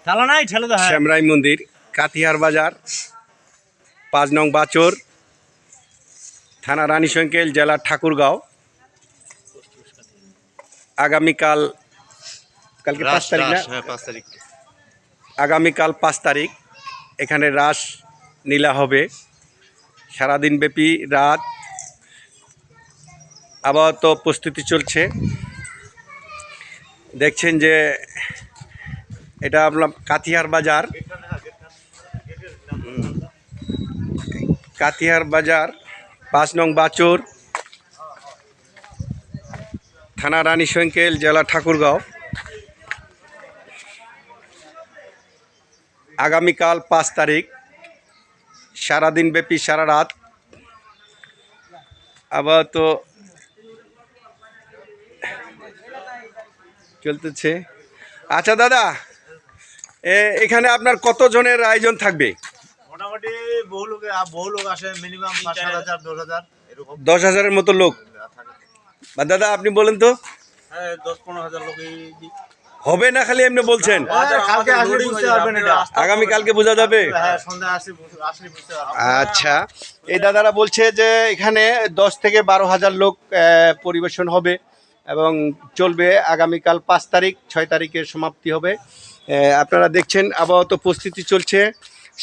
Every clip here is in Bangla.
শ্যামরাই মন্দির, কাতিয়ার বাজার, ৫ নং বাচর, থানা রানীশঙ্কেল, জেলা ঠাকুরগাঁও। আগামীকাল, কালকে ৫ তারিখ না? আগামীকাল ৫ তারিখ এখানে রাস লীলা হবে। সারাদিন ব্যাপী রাত আপাতত প্রস্তুতি চলছে। দেখছেন যে এটা আপনার কাতিয়ার বাজার, কাতিয়ার বাজার, ৫ নং বাচর, থানা রানীশঙ্কেল, জেলা ঠাকুরগাঁও। আগামীকাল ৫ তারিখ সারাদিন ব্যাপী সারা রাত আপাতত চলতেছে। আচ্ছা দাদা, এখানে আপনার কতজনের আয়োজন থাকবে? মোটামুটি বহু লোক আসে, মিনিমাম ৫,০০০, ১০,০০০ এরকম। ১০,০০০-এর মতো লোক। বা দাদা আপনি বলেন তো, ১০-১৫,০০০ লোক হবে না খালি এমনি বলছেন? আগামীকালকে বোঝা যাবে। আচ্ছা, এই দাদারা বলছে যে এখানে ১০ থেকে ১২,০০০ লোক পরিবেশন হবে এবং চলবে। আগামীকাল ৫ তারিখ, ৬ তারিখের সমাপ্তি হবে। আপনারা দেখছেন আপাতত প্রস্তুতি চলছে।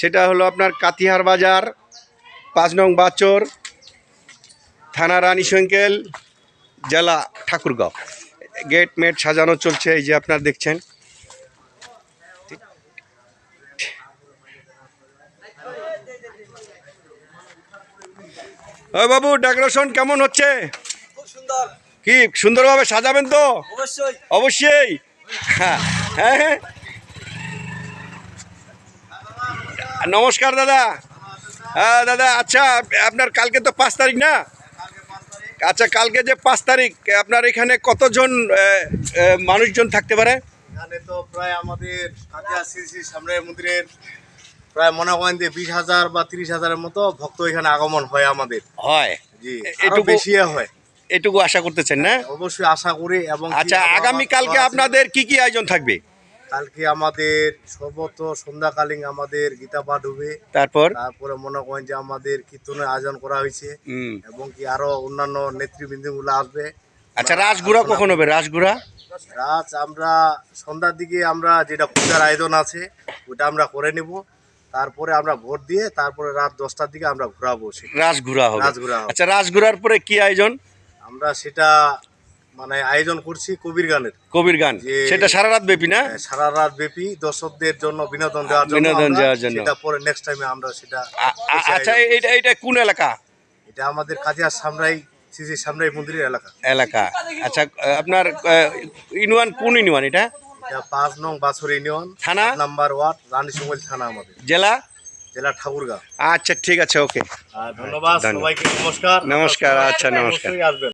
সেটা হলো আপনার কাতিয়ার বাজার, ৫ নং বাচর, থানা রানীশঙ্কেল, জেলা ঠাকুরগাঁও। গেট মেট সাজানো চলছে, এই যে আপনারা দেখছেন। ও বাবু, ডেকোরেশন কেমন হচ্ছে? কি সুন্দরভাবে সাজাবেন তো? অবশ্যই। হ্যাঁ হ্যাঁ, নমস্কার দাদা। হ্যাঁ দাদা, আচ্ছা আপনার কালকে তো ৫ তারিখ না? আচ্ছা, কালকে যে ৫ তারিখ আপনার এখানে কতজন মানুষজন থাকতে পারে? এখানে তো প্রায় আমাদের শ্যামরাই মন্দিরের প্রায় মনে করেন যে ২০,০০০ বা ৩০,০০০-এর মতো ভক্ত এখানে আগমন হয় আমাদের। হয়? জি, একটু বেশি হয়। এটুকু আশা করতেছেন না? অবশ্যই আশা করি। এবং আচ্ছা, আগামী কালকে আপনাদের কি কি আয়োজন থাকবে? কালকে আমাদের সর্বত সন্ধ্যাকালীন আমাদের গীতা পাঠ হবে। তারপরে মনে করেন যে আমাদের কীর্তনের আয়োজন করা হয়েছে এবং কি আরো অন্যান্য নেতৃবৃন্দগুলো আসবে। আচ্ছা, রাসগুড়া কখন হবে? রাসগুড়া রাত আমরা সন্ধ্যার দিকে আমরা যেটা পূজার আয়োজন আছে ওটা আমরা করে নেব। তারপরে আমরা ভোট দিয়ে তারপরে রাত 10টার দিকে আমরা ঘোরাবো। রাসগুড়া হবে। আচ্ছা, রাসগুড়ার পরে কি আয়োজন? আমরা সেটা মানে আয়োজন করছি কবির গানের। কবির গান, সেটা সারা রাত ব্যাপী না? সারা রাত ব্যাপী দর্শকদের জন্য বিনোদন দেওয়ার জন্য। সেটা পরে নেক্সট টাইমে আমরা সেটা। আচ্ছা, এটা কোন এলাকা? এটা আমাদের কাজিয়া শ্যামরাই, শ্রী শ্যামরাই মন্দিরের এলাকা। আচ্ছা, আপনার ইউনিয়ন কোন ইউনিয়ন এটা? এটা ৫ নং বাছর ইউনিয়ন, থানা নাম্বার ওয়ার্ড, রানীশঙ্কেল থানা আমাদের। জেলা ঠাকুরগাঁও। আচ্ছা, ঠিক আছে, ওকে, ধন্যবাদ সবাইকে। নমস্কার। আচ্ছা, নমস্কার। আসবেন।